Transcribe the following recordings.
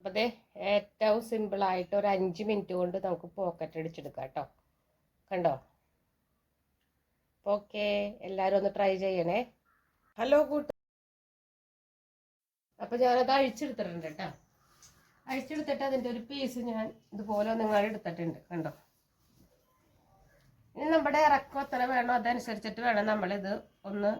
അപ്പോൾ ദേ ഏറ്റവും സിമ്പിളായിട്ട് ഒരു 5 മിനിറ്റ് കൊണ്ട് നമുക്ക് പോക്കറ്റ് അടിച്ചെടുക്കാം കേട്ടോ. കണ്ടോ? ഓക്കെ, എല്ലാവരും ഒന്ന് ട്രൈ ചെയ്യണേ. ഹലോ കൂട്ട്. അപ്പോൾ ഞാനത് അഴിച്ചെടുത്തിട്ടുണ്ട് കേട്ടോ. അഴിച്ചെടുത്തിട്ട് അതിൻ്റെ ഒരു പീസ് ഞാൻ ഇതുപോലെ നിങ്ങൾ എടുത്തിട്ടുണ്ട്. കണ്ടോ? ഇനി നമ്മുടെ ഇറക്കം എത്ര വേണോ അതനുസരിച്ചിട്ട് വേണം നമ്മളിത് ഒന്ന്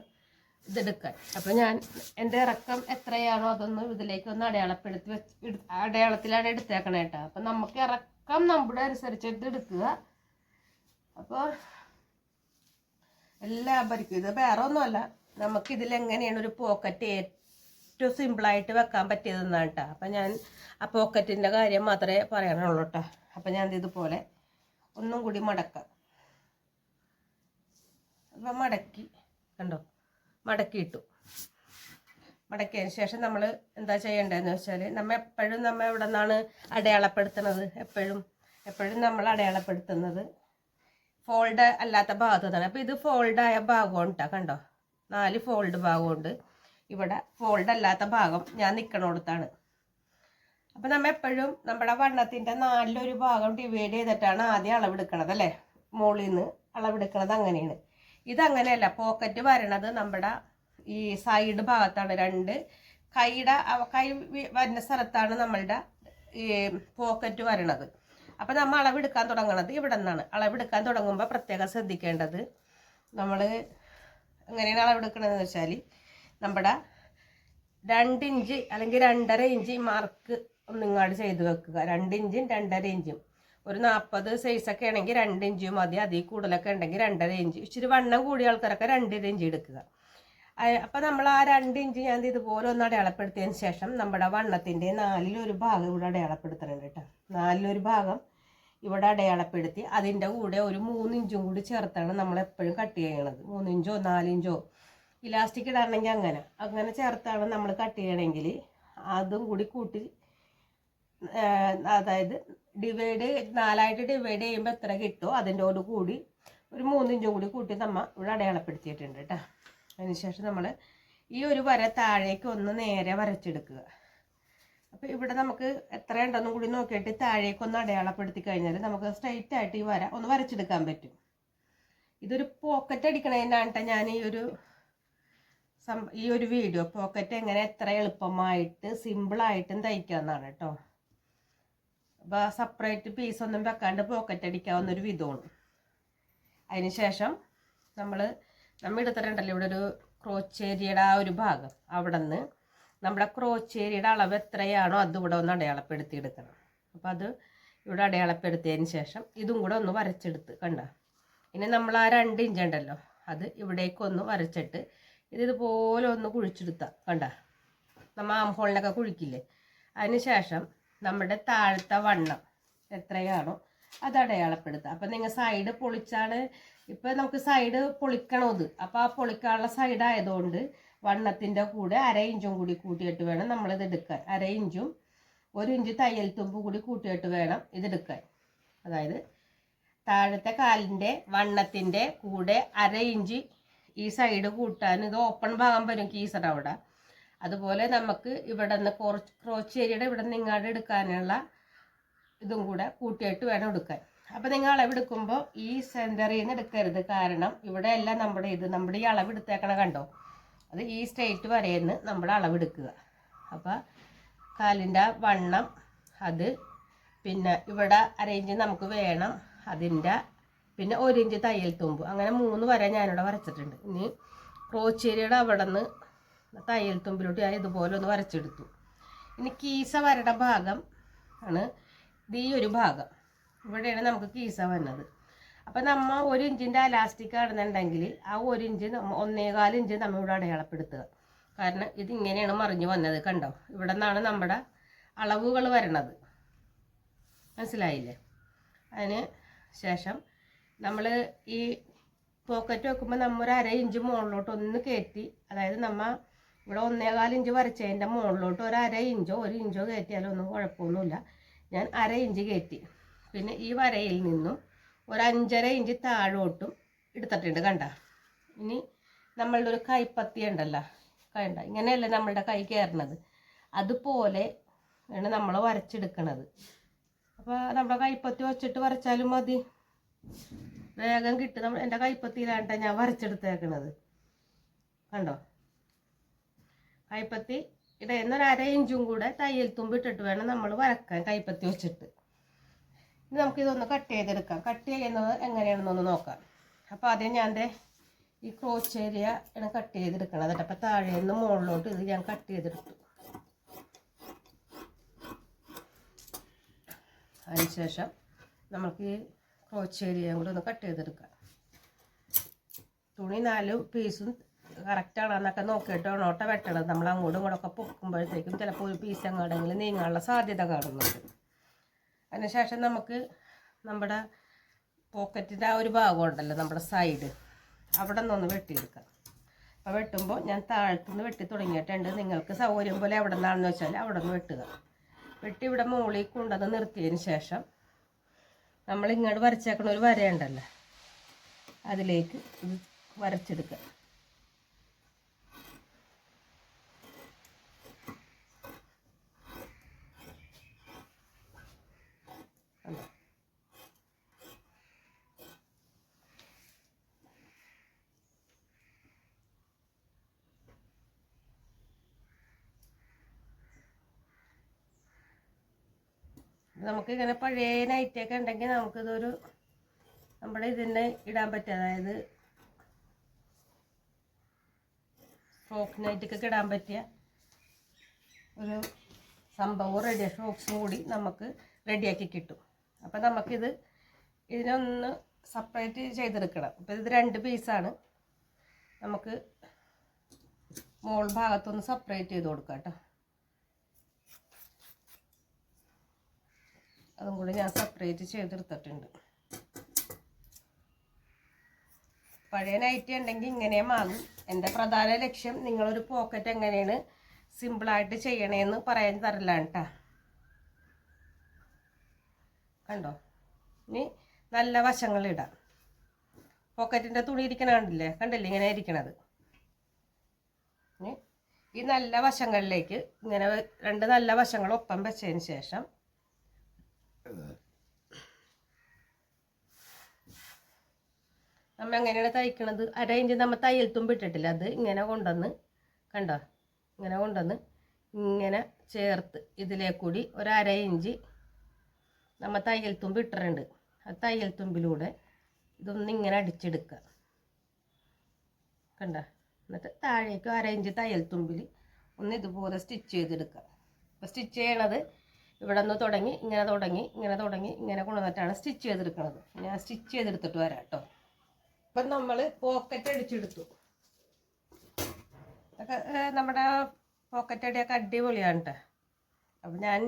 ഇതെടുക്കാൻ. അപ്പം ഞാൻ എൻ്റെ ഇറക്കം എത്രയാണോ അതൊന്ന് ഇതിലേക്ക് ഒന്ന് അടയാളപ്പെടുത്തി അടയാളത്തിലാണ് എടുത്തേക്കണേ കേട്ടോ. അപ്പം നമുക്ക് ഇറക്കം നമ്മുടെ അനുസരിച്ചിട്ട് എടുക്കുക. അപ്പോൾ എല്ലാവർക്കും ഇത് വേറെ ഒന്നുമല്ല, നമുക്ക് ഇതിലെങ്ങനെയാണ് ഒരു പോക്കറ്റ് ഏറ്റവും സിമ്പിളായിട്ട് വെക്കാൻ പറ്റിയതെന്നാണ് കേട്ടോ. അപ്പം ഞാൻ ആ പോക്കറ്റിൻ്റെ കാര്യം മാത്രമേ പറയാനുള്ളൂ കേട്ടോ. അപ്പം ഞാൻ ഇതുപോലെ ഒന്നും കൂടി മടക്കാം. അപ്പം മടക്കി, കണ്ടോ? മടക്കിയിട്ടു. മടക്കിയതിന് ശേഷം നമ്മൾ എന്താ ചെയ്യേണ്ടതെന്ന് വെച്ചാൽ, നമ്മൾ എവിടെ നിന്നാണ് അടയാളപ്പെടുത്തുന്നത്? എപ്പോഴും നമ്മൾ അടയാളപ്പെടുത്തുന്നത് ഫോൾഡ് അല്ലാത്ത ഭാഗത്താണ്. അപ്പോൾ ഇത് ഫോൾഡായ ഭാഗമാണ് കേട്ടോ. കണ്ടോ? 4 ഫോൾഡ് ഭാഗമുണ്ട്. ഇവിടെ ഫോൾഡ് അല്ലാത്ത ഭാഗം ഞാൻ നിൽക്കണോടത്താണ്. അപ്പം നമ്മൾ എപ്പോഴും നമ്മുടെ വണ്ണത്തിൻ്റെ 4 ഭാഗം ഡിവൈഡ് ചെയ്തിട്ടാണ് ആദ്യം അളവെടുക്കണത് അല്ലേ? മുകളിൽ നിന്ന് അളവെടുക്കണത് അങ്ങനെയാണ്. ഇതങ്ങനെയല്ല. പോക്കറ്റ് വരണത് നമ്മുടെ ഈ സൈഡ് ഭാഗത്താണ്. 2 കൈ വരുന്ന സ്ഥലത്താണ് നമ്മളുടെ ഈ പോക്കറ്റ് വരണത്. അപ്പം നമ്മൾ അളവെടുക്കാൻ തുടങ്ങണത് ഇവിടെ നിന്നാണ്. അളവെടുക്കാൻ തുടങ്ങുമ്പോൾ പ്രത്യേകം ശ്രദ്ധിക്കേണ്ടത്, നമ്മൾ എങ്ങനെയാണ് അളവെടുക്കണതെന്ന് വെച്ചാൽ, നമ്മുടെ 2 ഇഞ്ച് അല്ലെങ്കിൽ 2.5 ഇഞ്ച് മാർക്ക് ഒന്നിങ്ങാട് ചെയ്ത് വെക്കുക. 2 ഇഞ്ചും 2.5 ഇഞ്ചും. ഒരു 40 സൈസൊക്കെ ആണെങ്കിൽ 2 ഇഞ്ച് മതി. അതിൽ കൂടുതലൊക്കെ ഉണ്ടെങ്കിൽ 2.5 ഇഞ്ച്. ഇച്ചിരി വണ്ണം കൂടിയ ആൾക്കാരൊക്കെ 2.5 ഇഞ്ച് എടുക്കുക. അപ്പം നമ്മൾ ആ 2 ഇഞ്ച് ഞാൻ ഇതുപോലെ ഒന്ന് അടയാളപ്പെടുത്തിയതിന് ശേഷം നമ്മുടെ വണ്ണത്തിൻ്റെ 4-1 ഭാഗം ഇവിടെ അടയാളപ്പെടുത്തണം കേട്ടോ. 4-1 ഭാഗം ഇവിടെ അടയാളപ്പെടുത്തി അതിൻ്റെ കൂടെ ഒരു 3 ഇഞ്ചും കൂടി ചേർത്താണ് നമ്മൾ എപ്പോഴും കട്ട് ചെയ്യണത്. 3 ഇഞ്ചോ 4 ഇഞ്ചോ ഇലാസ്റ്റിക് ഇടാണെങ്കിൽ അങ്ങനെ ചേർത്താണ് നമ്മൾ കട്ട് ചെയ്യണമെങ്കിൽ അതും കൂടി കൂട്ടി, അതായത് 4 ഡിവൈഡ് ചെയ്യുമ്പോൾ എത്ര കിട്ടുമോ അതിൻ്റെ കൂടി ഒരു 3 ഇഞ്ചും കൂടി കൂട്ടി നമ്മൾ ഇവിടെ അടയാളപ്പെടുത്തിയിട്ടുണ്ട് കേട്ടോ. അതിനുശേഷം നമ്മൾ ഈ ഒരു വര താഴേക്ക് ഒന്ന് നേരെ വരച്ചെടുക്കുക. അപ്പോൾ ഇവിടെ നമുക്ക് എത്ര ഉണ്ടെന്നും കൂടി നോക്കിയിട്ട് താഴേക്ക് ഒന്ന് അടയാളപ്പെടുത്തി കഴിഞ്ഞാൽ നമുക്ക് സ്ട്രൈറ്റ് ആയിട്ട് ഈ വര ഒന്ന് വരച്ചെടുക്കാൻ പറ്റും. ഇതൊരു പോക്കറ്റ് അടിക്കണതിനാണ് കേട്ടോ ഞാൻ ഈ ഒരു വീഡിയോ. പോക്കറ്റ് എങ്ങനെ എത്ര എളുപ്പമായിട്ട് സിമ്പിളായിട്ടും തയ്ക്കാമെന്നാണ് കേട്ടോ. അപ്പോൾ സെപ്പറേറ്റ് പീസൊന്നും വെക്കാണ്ട് പോക്കറ്റ് അടിക്കാവുന്നൊരു വിധമാണ്. അതിന് ശേഷം നമ്മൾ എടുത്തിട്ടുണ്ടല്ലോ ഇവിടെ ഒരു ക്രോച്ചേരിയുടെ ആ ഒരു ഭാഗം, അവിടെ നിന്ന് നമ്മുടെ ക്രോച്ചേരിയുടെ അളവ് എത്രയാണോ അത് ഇവിടെ ഒന്ന് അടയാളപ്പെടുത്തി എടുക്കണം. അപ്പോൾ അത് ഇവിടെ അടയാളപ്പെടുത്തിയതിന് ശേഷം ഇതും കൂടെ ഒന്ന് വരച്ചെടുത്ത് കണ്ട. ഇനി നമ്മൾ ആ 2 ഇഞ്ച് ഉണ്ടല്ലോ അത് ഇവിടേക്കൊന്ന് വരച്ചിട്ട് ഇതുപോലെ ഒന്ന് കുഴിച്ചെടുത്താൽ കണ്ട, നമ്മൾ ആംഹോളിനൊക്കെ കുഴിക്കില്ലേ. അതിന് ശേഷം നമ്മുടെ താഴത്തെ വണ്ണം എത്രയാണോ അത് അടയാളപ്പെടുത്തുക. അപ്പം നിങ്ങൾ സൈഡ് പൊളിച്ചാണ്, ഇപ്പം നമുക്ക് സൈഡ് പൊളിക്കണത്. അപ്പോൾ ആ പൊളിക്കാനുള്ള സൈഡ് ആയതുകൊണ്ട് വണ്ണത്തിൻ്റെ കൂടെ 1/2 ഇഞ്ചും കൂടി കൂട്ടിയിട്ട് വേണം നമ്മളിത് എടുക്കാൻ. 1/2 ഇഞ്ചും 1 ഇഞ്ച് തയ്യൽ തുമ്പ് കൂടി കൂട്ടിയിട്ട് വേണം ഇതെടുക്കാൻ. അതായത് താഴത്തെ കാലിൻ്റെ വണ്ണത്തിൻ്റെ കൂടെ 1/2 ഇഞ്ച് ഈ സൈഡ് കൂട്ടാൻ. ഇത് ഓപ്പൺ ഭാഗം വരും കീസറ അവിടെ. അതുപോലെ നമുക്ക് ഇവിടെ നിന്ന് ക്രോച്ചേരിയുടെ ഇവിടെ നിന്ന് ഇങ്ങോട്ട് എടുക്കാനുള്ള ഇതും കൂടെ കൂട്ടിയിട്ട് വേണം എടുക്കാൻ. അപ്പം നിങ്ങൾ അളവെടുക്കുമ്പോൾ ഈ സെൻറ്ററിൽ നിന്ന് എടുക്കരുത്. കാരണം ഇവിടെ എല്ലാം നമ്മുടെ ഈ അളവെടുത്തേക്കണ കണ്ടോ, അത് ഈ സ്ട്രെയിറ്റ് വരയെന്ന് നമ്മൾ അളവെടുക്കുക. അപ്പോൾ കാലിൻ്റെ വണ്ണം അത്, പിന്നെ ഇവിടെ 1/2 ഇഞ്ച് നമുക്ക് വേണം അതിൻ്റെ, പിന്നെ 1 ഇഞ്ച് തയ്യൽ തുമ്പ്, അങ്ങനെ 3 വര ഞാനിവിടെ വരച്ചിട്ടുണ്ട്. ഇനി ക്രോച്ചേരിയുടെ അവിടെ നിന്ന് തയ്യൽ തുമ്പിലോട്ട് ഞാൻ ഇതുപോലെ ഒന്ന് വരച്ചെടുത്തു. ഇനി കീസ വരയുടെ ഭാഗം ആണ് ഈ ഒരു ഭാഗം. ഇവിടെയാണ് നമുക്ക് കീസ വരുന്നത്. അപ്പം നമ്മൾ 1 ഇഞ്ചിൻ്റെ അലാസ്റ്റിക് ആണെന്നുണ്ടെങ്കിൽ ആ 1 ഇഞ്ച് 1.25 ഇഞ്ച് നമ്മൾ ഇവിടെ അടയാളപ്പെടുത്തുക. കാരണം ഇതിങ്ങനെയാണ് മറിഞ്ഞ് വന്നത് കണ്ടോ. ഇവിടെ നിന്നാണ് നമ്മുടെ അളവുകൾ വരണത്, മനസ്സിലായില്ലേ? അതിന് ശേഷം നമ്മൾ ഈ പോക്കറ്റ് വെക്കുമ്പോൾ നമ്മൾ ഒരു 1/2 ഇഞ്ച് മുകളിലോട്ട് ഒന്ന് കയറ്റി, അതായത് നമ്മൾ ഇവിടെ 1.25 ഇഞ്ച് വരച്ചതിൻ്റെ മുകളിലോട്ട് ഒരു 1/2 ഇഞ്ചോ 1 ഇഞ്ചോ കയറ്റിയാലോ ഒന്നും കുഴപ്പമൊന്നുമില്ല. ഞാൻ 1/2 ഇഞ്ച് കയറ്റി. പിന്നെ ഈ വരയിൽ നിന്നും ഒരു 5.5 ഇഞ്ച് താഴോട്ടും എടുത്തിട്ടുണ്ട് കണ്ട. ഇനി നമ്മളുടെ ഒരു കൈപ്പത്തി ഉണ്ടല്ലോ, കണ്ട ഇങ്ങനെയല്ല നമ്മളുടെ കൈ കയറണത്. അതുപോലെ ആണ് നമ്മൾ വരച്ചെടുക്കണത്. അപ്പോൾ നമ്മുടെ കൈപ്പത്തി വെച്ചിട്ട് വരച്ചാലും മതി, വേഗം കിട്ടും. എൻ്റെ കൈപ്പത്തിയിലാണ് ഞാൻ വരച്ചെടുത്തേക്കണത്. കണ്ടോ, കൈപ്പത്തി ഇടയിൽ ഒരു 1/2 ഇഞ്ചും കൂടെ തയ്യൽ തുമ്പിട്ടിട്ട് വേണം നമ്മൾ വരക്കാൻ കൈപ്പത്തി വെച്ചിട്ട്. ഇനി നമുക്കിതൊന്ന് കട്ട് ചെയ്തെടുക്കാം. കട്ട് ചെയ്യുന്നത് എങ്ങനെയാണെന്നൊന്ന് നോക്കാം. അപ്പോൾ ആദ്യം ഞാൻ ഈ ക്രോച്ച് ഏരിയ ആണ് കട്ട് ചെയ്തെടുക്കണത്. അപ്പോൾ താഴെ നിന്ന് മുകളിലോട്ട് ഇത് ഞാൻ കട്ട് ചെയ്തെടുത്തു. അതിനുശേഷം നമുക്ക് ഈ ക്രോച്ച് ഏരിയയും കൂടെ ഒന്ന് കട്ട് ചെയ്തെടുക്കാം. തുണി 4 പീസും കറക്റ്റാണെന്നൊക്കെ നോക്കിയിട്ട് ഓട്ട വെട്ടണത്. നമ്മൾ അങ്ങോട്ടും ഇങ്ങോട്ടൊക്കെ പൊക്കുമ്പോഴത്തേക്കും ചിലപ്പോൾ ഒരു പീസ് അങ്ങോട്ടെങ്കിലും നീങ്ങാനുള്ള സാധ്യത കാണുന്നുണ്ട്. അതിനുശേഷം നമുക്ക് നമ്മുടെ പോക്കറ്റിൻ്റെ ആ ഒരു ഭാഗം ഉണ്ടല്ലോ, നമ്മുടെ സൈഡ്, അവിടെ നിന്നൊന്ന് വെട്ടിയെടുക്കാം. അപ്പോൾ വെട്ടുമ്പോൾ ഞാൻ താഴത്തുനിന്ന് വെട്ടി തുടങ്ങിയിട്ടുണ്ട്. നിങ്ങൾക്ക് സൗകര്യം പോലെ എവിടെ നിന്നാണെന്ന് വെച്ചാൽ അവിടെ നിന്ന് വെട്ടുക. വെട്ടി ഇവിടെ മുകളിൽ കൊണ്ടുവന്ന് നിർത്തിയതിന് ശേഷം നമ്മൾ ഇങ്ങോട്ട് വരച്ചേക്കണ ഒരു വരയുണ്ടല്ലോ, അതിലേക്ക് ഇത് വരച്ചെടുക്കുക. നമുക്ക് ഇങ്ങനെ പഴയ നൈറ്റൊക്കെ ഉണ്ടെങ്കിൽ നമുക്കിതൊരു നമ്മുടെ ഇതിനെ ഇടാൻ പറ്റും. അതായത് ഫ്രോക്ക് നൈറ്റൊക്കെ ഇടാൻ പറ്റിയ ഒരു സംഭവം റെഡി, ഫ്രോക്സും കൂടി നമുക്ക് റെഡിയാക്കി കിട്ടും. അപ്പം നമുക്കിത് ഇതിനൊന്ന് സെപ്പറേറ്റ് ചെയ്തെടുക്കണം. അപ്പോൾ ഇത് 2 പീസാണ്. നമുക്ക് മോൾ ഭാഗത്തൊന്ന് സെപ്പറേറ്റ് ചെയ്ത് കൊടുക്കാം കേട്ടോ. അതും കൂടി ഞാൻ സെപ്പറേറ്റ് ചെയ്തെടുത്തിട്ടുണ്ട്. പഴയ നൈറ്റി ഉണ്ടെങ്കിൽ ഇങ്ങനെയും ആകും. എൻ്റെ പ്രധാന ലക്ഷ്യം നിങ്ങളൊരു പോക്കറ്റ് എങ്ങനെയാണ് സിമ്പിളായിട്ട് ചെയ്യണേന്ന് പറയാൻ തരലാണ് കേട്ടോ. കണ്ടോ, ഇനി നല്ല വശങ്ങളിടാം. പോക്കറ്റിൻ്റെ തുണി ഇരിക്കണണ്ടില്ലേ, കണ്ടില്ലേ ഇങ്ങനെ ഇരിക്കണത്. ഈ നല്ല വശങ്ങളിലേക്ക് ഇങ്ങനെ 2 നല്ല വശങ്ങൾ ഒപ്പം വെച്ചതിന് ശേഷം നമ്മൾ എങ്ങനെയാണ് തയ്ക്കണത്, 1/2 ഇഞ്ച് നമ്മൾ തയ്യൽ തുമ്പിട്ടിട്ടില്ല, അത് ഇങ്ങനെ കൊണ്ടുവന്ന് കണ്ടോ, ഇങ്ങനെ കൊണ്ടുവന്ന് ഇങ്ങനെ ചേർത്ത് ഇതിലേക്കൂടി ഒരു 1/2 ഇഞ്ച് നമ്മൾ തയ്യൽ തുമ്പ് ഇട്ടിട്ടുണ്ട്. ആ തയ്യൽ തുമ്പിലൂടെ ഇതൊന്നിങ്ങനെ അടിച്ചെടുക്കുക. കണ്ടോ, എന്നിട്ട് താഴേക്ക് 1/2 ഇഞ്ച് തയ്യൽ തുമ്പിൽ ഒന്ന് ഇതുപോലെ സ്റ്റിച്ച് ചെയ്തെടുക്കുക. അപ്പോൾ സ്റ്റിച്ച് ചെയ്യണത് ഇവിടെ നിന്ന് തുടങ്ങി ഇങ്ങനെ കൊണ്ടുവന്നിട്ടാണ് സ്റ്റിച്ച് ചെയ്തെടുക്കുന്നത്. ഞാൻ സ്റ്റിച്ച് ചെയ്തെടുത്തിട്ട് വരാം കേട്ടോ. അപ്പം നമ്മൾ പോക്കറ്റ് അടിച്ചെടുത്തു. നമ്മുടെ പോക്കറ്റ് അടിയൊക്കെ അടിപൊളിയാണ് കേട്ടോ. അപ്പം ഞാൻ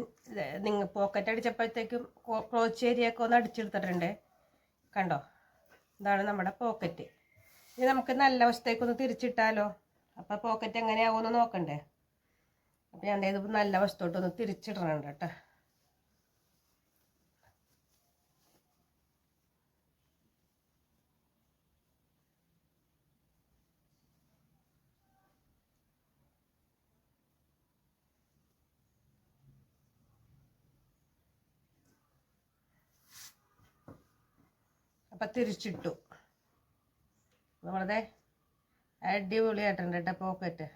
പോക്കറ്റ് അടിച്ചപ്പോഴത്തേക്കും ക്രോച്ച് ഏരിയയൊക്കെ ഒന്ന് അടിച്ചെടുത്തിട്ടുണ്ട്. കണ്ടോ, ഇതാണ് നമ്മുടെ പോക്കറ്റ്. ഇനി നമുക്ക് നല്ല വശത്തേക്കൊന്ന് തിരിച്ചിട്ടാലോ. അപ്പോൾ പോക്കറ്റ് എങ്ങനെയാവുമെന്ന് നോക്കണ്ടേ. അപ്പം ഞാൻ ഇത് നല്ല വശത്തോട്ടൊന്ന് തിരിച്ചിടണം കേട്ടോ. അപ്പം തിരിച്ചിട്ടു. നമ്മളതെ അടിപൊളിയായിട്ടുണ്ട് കേട്ടോ പോക്കറ്റ്.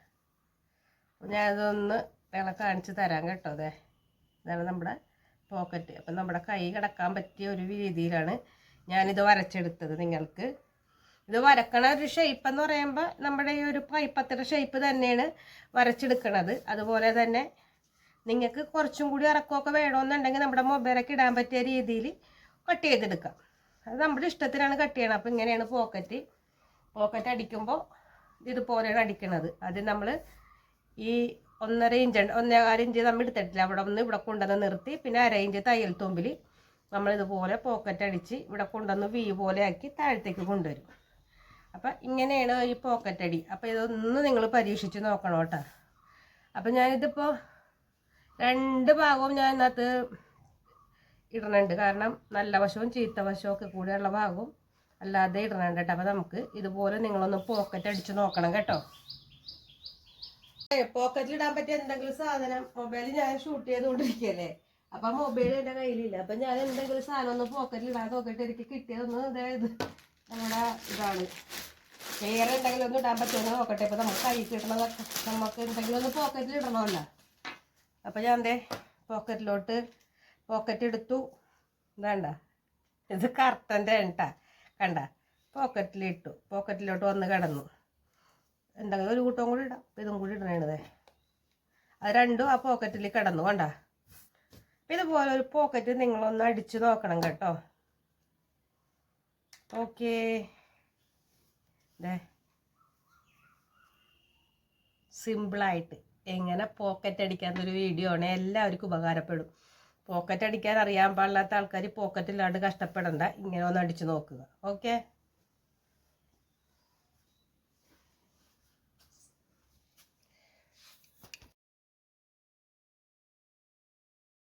അപ്പം ഞാനതൊന്ന് നിങ്ങളെ കാണിച്ച് തരാം കേട്ടോ. അതെ, ഇതാണ് നമ്മുടെ പോക്കറ്റ്. അപ്പം നമ്മുടെ കൈ കിടക്കാൻ പറ്റിയ ഒരു രീതിയിലാണ് ഞാനിത് വരച്ചെടുത്തത്. നിങ്ങൾക്ക് ഇത് വരക്കണ ഒരു ഷേപ്പ് എന്ന് പറയുമ്പോൾ നമ്മുടെ ഈ ഒരു കൈപ്പത്തിയുടെ ഷേപ്പ് തന്നെയാണ് വരച്ചെടുക്കണത്. അതുപോലെ തന്നെ നിങ്ങൾക്ക് കുറച്ചും കൂടി ഇറക്കമൊക്കെ വേണമെന്നുണ്ടെങ്കിൽ നമ്മുടെ മൊബൈലൊക്കെ ഇടാൻ പറ്റിയ രീതിയിൽ കട്ട് ചെയ്തെടുക്കാം. അത് നമ്മുടെ ഇഷ്ടത്തിനാണ് കട്ട് ചെയ്യണം. അപ്പോൾ ഇങ്ങനെയാണ് പോക്കറ്റ് അടിക്കുമ്പോൾ ഇതുപോലെയാണ് അടിക്കണത്. അത് നമ്മൾ ഈ 1.5 ഇഞ്ച് 1.25 ഇഞ്ച് നമ്മൾ എടുത്തിട്ടില്ല, അവിടെ ഒന്ന് ഇവിടെ കൊണ്ടുവന്ന് നിർത്തി, പിന്നെ 1/2 ഇഞ്ച് തയ്യൽ തുമ്പിൽ നമ്മളിതുപോലെ പോക്കറ്റ് അടിച്ച് ഇവിടെ കൊണ്ടുവന്ന് വി പോലെ ആക്കി താഴത്തേക്ക് കൊണ്ടുവരും. അപ്പം ഇങ്ങനെയാണ് ഈ പോക്കറ്റ് അടി. അപ്പോൾ ഇതൊന്ന് നിങ്ങൾ പരീക്ഷിച്ച് നോക്കണം കേട്ടോ. അപ്പം ഞാനിതിപ്പോൾ 2 ഭാഗവും ഞാൻ ഇതിനകത്ത് ഇടണുണ്ട്. കാരണം നല്ല വശവും ചീത്ത വശവും ഒക്കെ കൂടെയുള്ള ഭാഗവും അല്ലാതെ ഇടണുണ്ട് കേട്ടോ. അപ്പോൾ നമുക്ക് ഇതുപോലെ നിങ്ങളൊന്ന് പോക്കറ്റ് അടിച്ച് നോക്കണം കേട്ടോ. പോക്കറ്റിലിടാൻ പറ്റിയ എന്തെങ്കിലും സാധനം, മൊബൈൽ ഞാൻ ഷൂട്ട് ചെയ്തുകൊണ്ടിരിക്കല്ലേ, അപ്പൊ മൊബൈൽ എന്റെ കയ്യിലില്ല. അപ്പൊ ഞാൻ എന്തെങ്കിലും സാധനം ഒന്ന് പോക്കറ്റിലിടാൻ നോക്കിയിട്ട് എനിക്ക് കിട്ടിയതൊന്ന് അതായത് നമ്മുടെ ഇതാണ്. വേറെ എന്തെങ്കിലും ഒന്നും ഇടാൻ പറ്റുമെന്ന് നോക്കട്ടെ. ഇപ്പൊ നമുക്ക് കൈ കിട്ടണതൊക്കെ നമുക്ക് എന്തെങ്കിലും ഒന്ന് പോക്കറ്റിൽ ഇടണമല്ല. അപ്പൊ ഞാൻ പോക്കറ്റ് എടുത്തു. വേണ്ട, ഇത് കർട്ടൻ്റെ കേട്ടാ, കണ്ട പോക്കറ്റിലിട്ടു. പോക്കറ്റിലോട്ട് വന്ന് കിടന്നു. എന്തെങ്കിലും ഒരു കൂട്ടവും കൂടി ഇടാം. ഇതും കൂടി ഇടണേ. അത് രണ്ടും ആ പോക്കറ്റിൽ കിടന്നു. വേണ്ട, ഇതുപോലെ ഒരു പോക്കറ്റ് നിങ്ങളൊന്ന് അടിച്ചു നോക്കണം കേട്ടോ. ഓക്കേ, സിമ്പിളായിട്ട് എങ്ങനെ പോക്കറ്റ് അടിക്കാന്നൊരു വീഡിയോ ആണ്. എല്ലാവർക്കും ഉപകാരപ്പെടും. പോക്കറ്റ് അടിക്കാൻ അറിയാൻ പാടില്ലാത്ത ആൾക്കാർ പോക്കറ്റില്ലാണ്ട് കഷ്ടപ്പെടണ്ട, ഇങ്ങനെ ഒന്ന് അടിച്ചു നോക്കുക. ഓക്കെ.